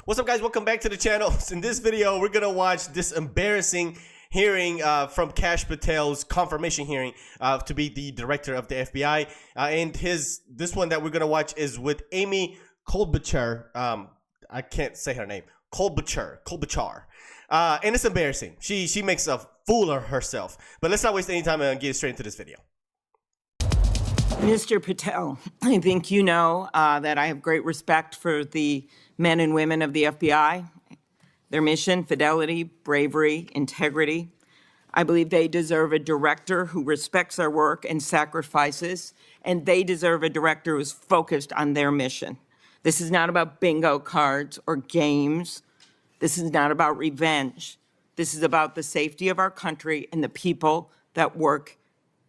What's up, guys? Welcome back to the channel. In this video, we're gonna watch this embarrassing hearing from Kash Patel's confirmation hearing to be the director of the FBI. And this one that we're gonna watch is with Amy Klobuchar. I can't say her name. Klobuchar. And it's embarrassing. She makes a fool of herself. But let's not waste any time and get straight into this video. Mr. Patel, I think you know that I have great respect for the men and women of the FBI, their mission, fidelity, bravery, integrity. I believe they deserve a director who respects their work and sacrifices, and they deserve a director who's focused on their mission. This is not about bingo cards or games. This is not about revenge. This is about the safety of our country and the people that work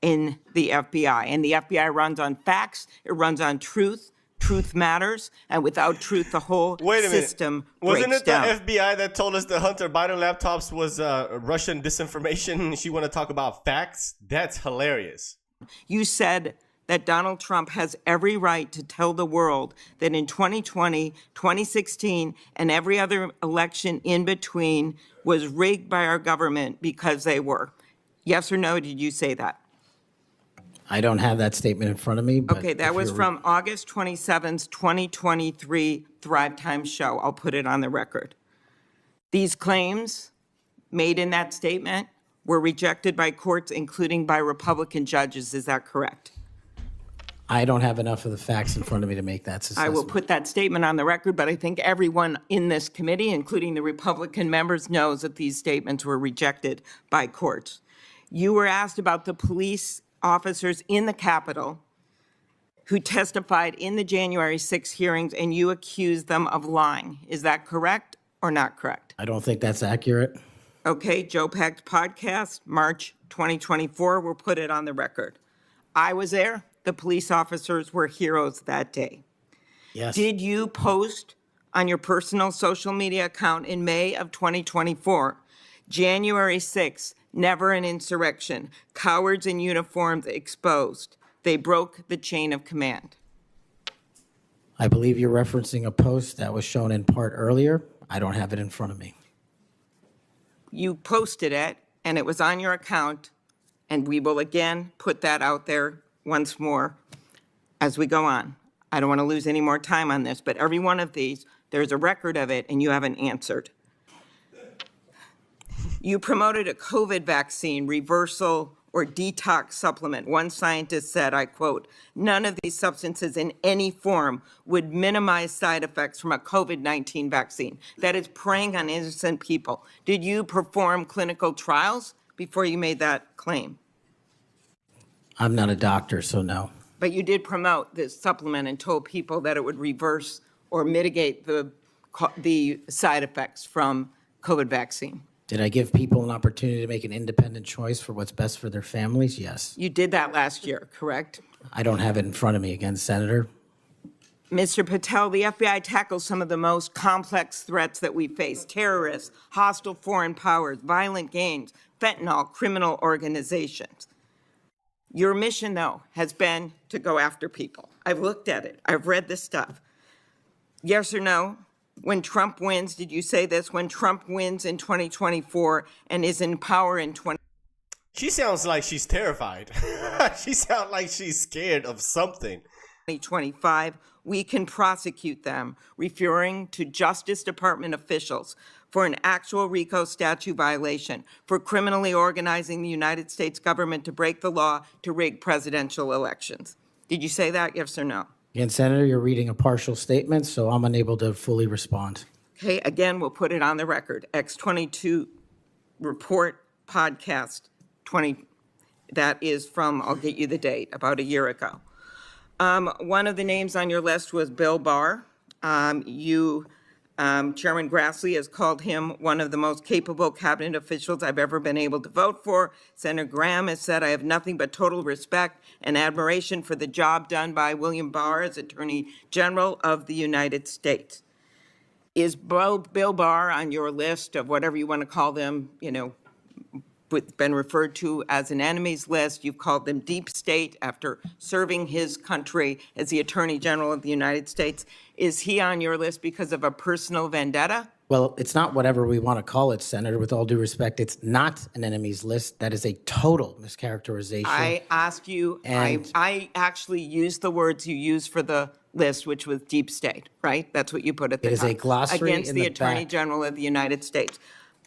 in the FBI. And the FBI runs on facts, it runs on truth. Truth matters, and without truth, the whole system breaks down. Wasn't it the FBI that told us the Hunter Biden laptops was Russian disinformation? She want to talk about facts? That's hilarious. You said that Donald Trump has every right to tell the world that in 2020, 2016, and every other election in between was rigged by our government because they were. Yes or no, did you say that? I don't have that statement in front of me. But okay, that was from August 27th, 2023 Thrive Time show. I'll put it on the record. These claims made in that statement were rejected by courts, including by Republican judges. Is that correct? I don't have enough of the facts in front of me to make that assessment. I will put that statement on the record, but I think everyone in this committee, including the Republican members, knows that these statements were rejected by courts. You were asked about the police officers in the Capitol who testified in the January 6 hearings, and you accused them of lying. Is that correct or not correct? I don't think that's accurate. Okay, Joe Packed podcast, March 2024, we'll put it on the record. I was there. The police officers were heroes that day. Yes. Did you post on your personal social media account in May of 2024, January 6th, never an insurrection, cowards in uniforms exposed. They broke the chain of command. I believe you're referencing a post that was shown in part earlier. I don't have it in front of me. You posted it, and it was on your account, and we will again put that out there once more as we go on. I don't want to lose any more time on this, but every one of these, there's a record of it, and you haven't answered. You promoted a COVID vaccine reversal or detox supplement. One scientist said, I quote, "None of these substances in any form would minimize side effects from a COVID-19 vaccine." That is preying on innocent people. Did you perform clinical trials before you made that claim? I'm not a doctor, so no. But you did promote this supplement and told people that it would reverse or mitigate the side effects from COVID vaccine. Did I give people an opportunity to make an independent choice for what's best for their families? Yes. You did that last year, correct? I don't have it in front of me again, Senator. Mr. Patel, the FBI tackles some of the most complex threats that we face: terrorists, hostile foreign powers, violent gangs, fentanyl, criminal organizations. Your mission, though, has been to go after people. I've looked at it. I've read this stuff. Yes or no? When Trump wins, did you say this? When Trump wins in 2024 and is in power in 20... She sounds like she's terrified. She sounds like she's scared of something. 2025, we can prosecute them, referring to Justice Department officials for an actual RICO statute violation, for criminally organizing the United States government to break the law to rig presidential elections. Did you say that, yes or no? Again, Senator, you're reading a partial statement, so I'm unable to fully respond. Okay, again, we'll put it on the record. X22 report podcast 20, that is from, I'll get you the date, about a year ago. One of the names on your list was Bill Barr. Chairman Grassley has called him one of the most capable cabinet officials I've ever been able to vote for. Senator Graham has said, I have nothing but total respect and admiration for the job done by William Barr as Attorney General of the United States. Is Bill Barr on your list of whatever you want to call them, been referred to as an enemies list? You've called them deep state after serving his country as the Attorney General of the United States. Is he on your list because of a personal vendetta? Well, it's not whatever we want to call it, Senator. With all due respect, it's not an enemies list. That is a total mischaracterization. I asked you, And- I actually used the words you used for the list, which was deep state, right? That's what you put at the top. It is a glossary Against in the the Attorney back. General of the United States.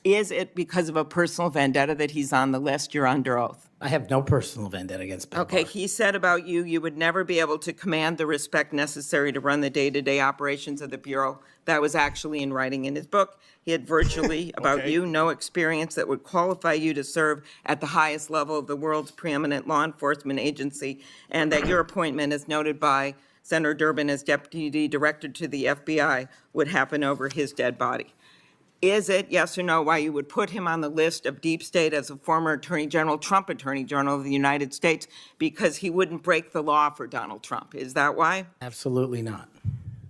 Is it because of a personal vendetta that he's on the list? You're under oath. I have no personal vendetta against Bill Okay, Barr. he said about you, you would never be able to command the respect necessary to run the day-to-day operations of the Bureau. That was actually in writing in his book. He had virtually, about Okay. you, no experience that would qualify you to serve at the highest level of the world's preeminent law enforcement agency, and that your appointment, as noted by Senator Durbin as Deputy Director to the FBI, would happen over his dead body. Is it, yes or no, why you would put him on the list of deep state as a former Attorney General, Trump Attorney General of the United States, because he wouldn't break the law for Donald Trump? Is that why? Absolutely not.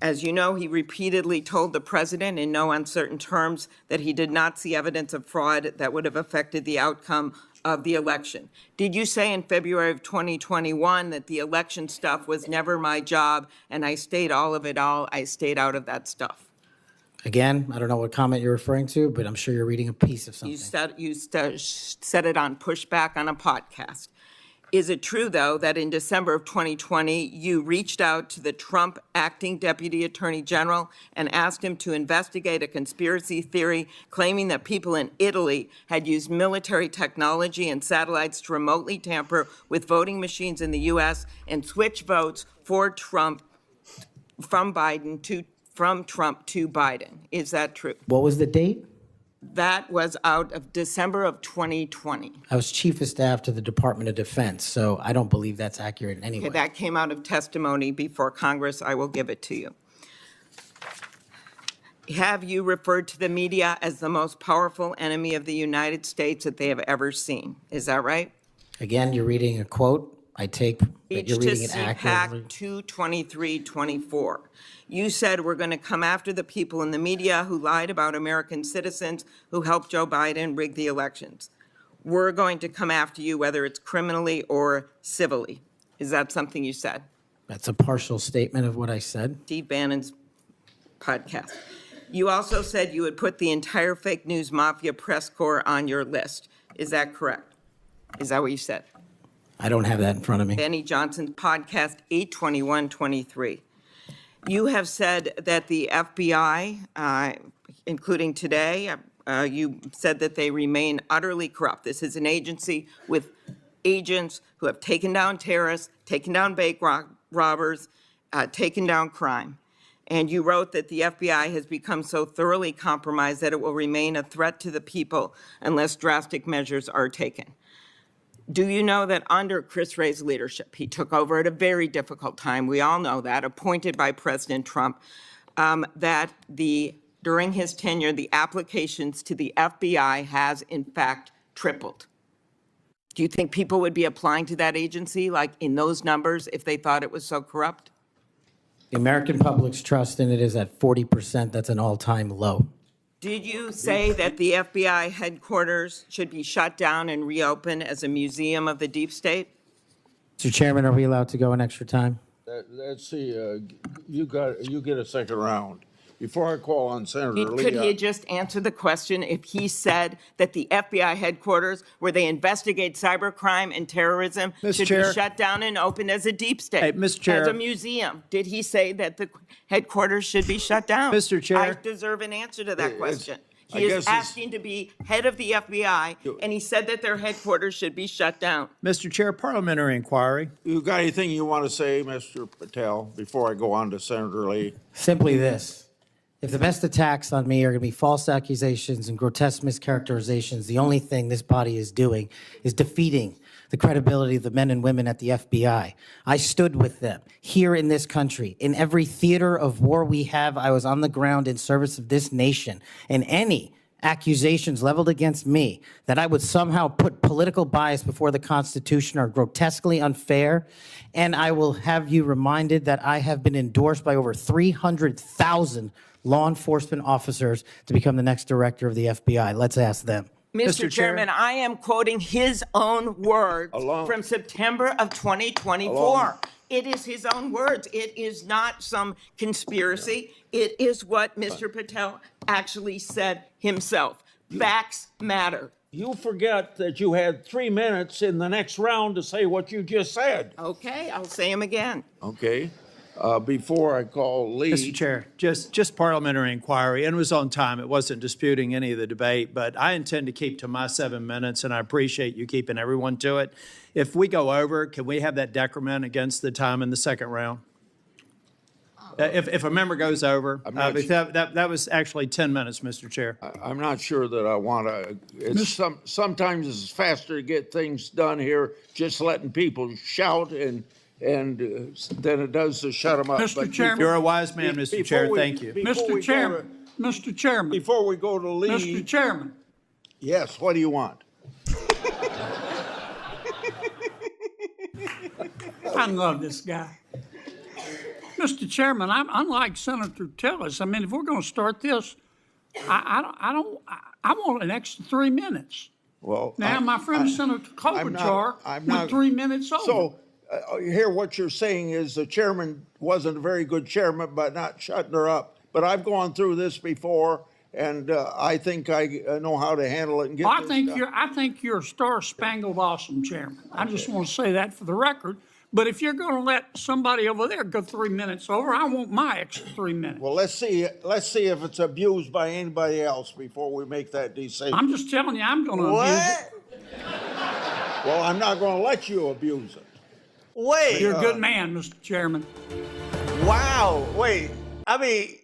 As you know, he repeatedly told the president in no uncertain terms that he did not see evidence of fraud that would have affected the outcome of the election. Did you say in February of 2021 that the election stuff was never my job and I stayed I stayed out of that stuff? Again, I don't know what comment you're referring to, but I'm sure you're reading a piece of something. You said it on Pushback on a podcast. Is it true, though, that in December of 2020, you reached out to the Trump acting Deputy Attorney General and asked him to investigate a conspiracy theory claiming that people in Italy had used military technology and satellites to remotely tamper with voting machines in the U.S. and switch votes for Trump from Trump to Biden? Is that true? What was the date? That was out of December of 2020. I was Chief of Staff to the Department of Defense, so I don't believe that's accurate in any way. Okay, that came out of testimony before Congress. I will give it to you. Have you referred to the media as the most powerful enemy of the United States that they have ever seen? Is that right? Again, you're reading a quote. I take that you're Speech to reading it accurately. CPAC 22324. You said we're going to come after the people in the media who lied about American citizens who helped Joe Biden rig the elections. We're going to come after you whether it's criminally or civilly. Is that something you said? That's a partial statement of what I said. Steve Bannon's podcast. You also said you would put the entire fake news mafia press corps on your list. Is that correct? Is that what you said? I don't have that in front of me. Benny Johnson's podcast 82123. You have said that the FBI, including today, you said that they remain utterly corrupt. This is an agency with agents who have taken down terrorists, taken down bank robbers, taken down crime. And you wrote that the FBI has become so thoroughly compromised that it will remain a threat to the people unless drastic measures are taken. Do you know that under Chris Wray's leadership, he took over at a very difficult time, we all know that, appointed by President Trump, that during his tenure, the applications to the FBI has in fact tripled? Do you think people would be applying to that agency, like in those numbers, if they thought it was so corrupt? The American public's trust in it is at 40%. That's an all-time low. Did you say that the FBI headquarters should be shut down and reopened as a museum of the deep state? Mr. Chairman, are we allowed to go an extra time? Let's see, you get a second round. Before I call on Senator Lee. Could he just answer the question if he said that the FBI headquarters, where they investigate cybercrime and terrorism, Mr. should Chair. be shut down and opened as a deep state? Hey, Mr. Chair. As a museum? Did he say that the headquarters should be shut down? Mr. Chair. I deserve an answer to that question. I He is guess it's- asking to be head of the FBI, and he said that their headquarters should be shut down. Mr. Chair, parliamentary inquiry. You got anything you want to say, Mr. Patel, before I go on to Senator Lee? Simply this. If the best attacks on me are going to be false accusations and grotesque mischaracterizations, the only thing this body is doing is defeating the credibility of the men and women at the FBI. I stood with them here in this country. In every theater of war we have, I was on the ground in service of this nation. And any accusations leveled against me that I would somehow put political bias before the Constitution are grotesquely unfair. And I will have you reminded that I have been endorsed by over 300,000 law enforcement officers to become the next director of the FBI. Let's ask them. Mr. Chair. Chairman, I am quoting his own words Along- from September of 2024. Along- It is his own words. It is not some conspiracy. It is what Mr. Patel actually said himself. Facts matter. You forget that you had 3 minutes in the next round to say what you just said. Okay, I'll say them again. Okay. Before I call Lee. Mr. Chair, just parliamentary inquiry, and it was on time. It wasn't disputing any of the debate, but I intend to keep to my 7 minutes, and I appreciate you keeping everyone to it. If we go over, can we have that decrement against the time in the second round? If a member goes over, that was actually 10 minutes, Mr. Chair. I'm not sure that I want to. Sometimes it's faster to get things done here, just letting people shout and than it does to shut them up. Mr. Chairman. You're a wise man, Mr. Chair. Thank you. Mr. Chairman, Mr. Chairman, Before we go to Lee. Mr. Chairman, Yes, what do you want? I love this guy. Mr. Chairman, I'm unlike Senator Tillis. I mean, if we're going to start this, I want an extra 3 minutes. Well, Now, my friend Senator Klobuchar went 3 minutes over. So, here what you're saying is the chairman wasn't a very good chairman by not shutting her up. But I've gone through this before, and I think I know how to handle it and get I this think done. I think you're a star-spangled awesome chairman. I just want to say that for the record. But if you're going to let somebody over there go 3 minutes over, I want my extra 3 minutes. Well, let's see if it's abused by anybody else before we make that decision. I'm just telling you, I'm going to abuse it. Well, I'm not going to let you abuse it. Wait. You're a good man, Mr. Chairman. Wow. Wait. I mean,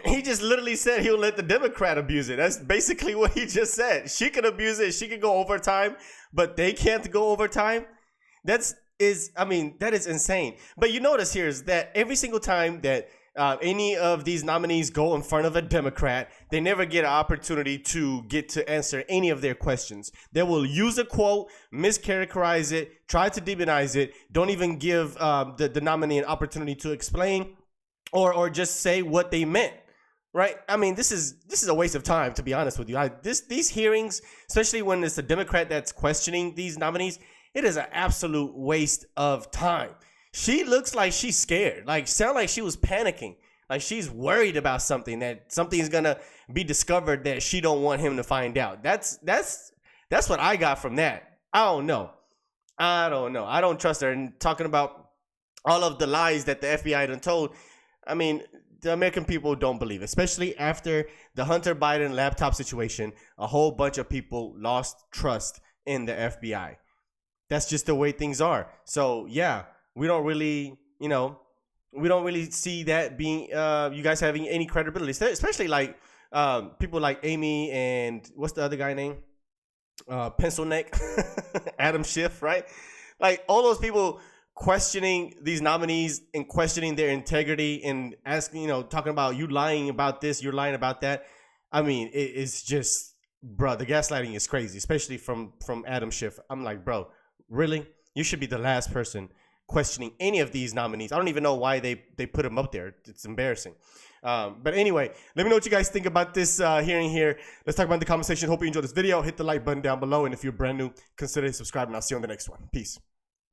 he just literally said he'll let the Democrat abuse it. That's basically what he just said. She can abuse it. She can go overtime, but they can't go overtime. That is insane. But you notice here is that every single time that any of these nominees go in front of a Democrat, they never get an opportunity to get to answer any of their questions. They will use a quote, mischaracterize it, try to demonize it, don't even give the nominee an opportunity to explain or just say what they meant. Right? I mean, this is a waste of time, to be honest with you. These hearings, especially when it's a Democrat that's questioning these nominees, it is an absolute waste of time. She looks like she's scared. Sound like she was panicking. Like she's worried about something, that something's gonna be discovered that she don't want him to find out. That's what I got from that. I don't know. I don't trust her. And talking about all of the lies that the FBI done told, I mean, the American people don't believe it. Especially after the Hunter Biden laptop situation, a whole bunch of people lost trust in the FBI. That's just the way things are. So yeah, we don't really see that being you guys having any credibility, especially like people like Amy and what's the other guy name? Pencil Neck, Adam Schiff, right? Like all those people questioning these nominees and questioning their integrity and asking, talking about you lying about this, you're lying about that. I mean, it's just, bro, the gaslighting is crazy, especially from Adam Schiff. I'm like, bro, really? You should be the last person questioning any of these nominees. I don't even know why they put them up there. It's embarrassing. But anyway, let me know what you guys think about this hearing here. Let's talk about it in the comment section. Hope you enjoyed this video. Hit the like button down below. And if you're brand new, consider subscribing. I'll see you on the next one. Peace.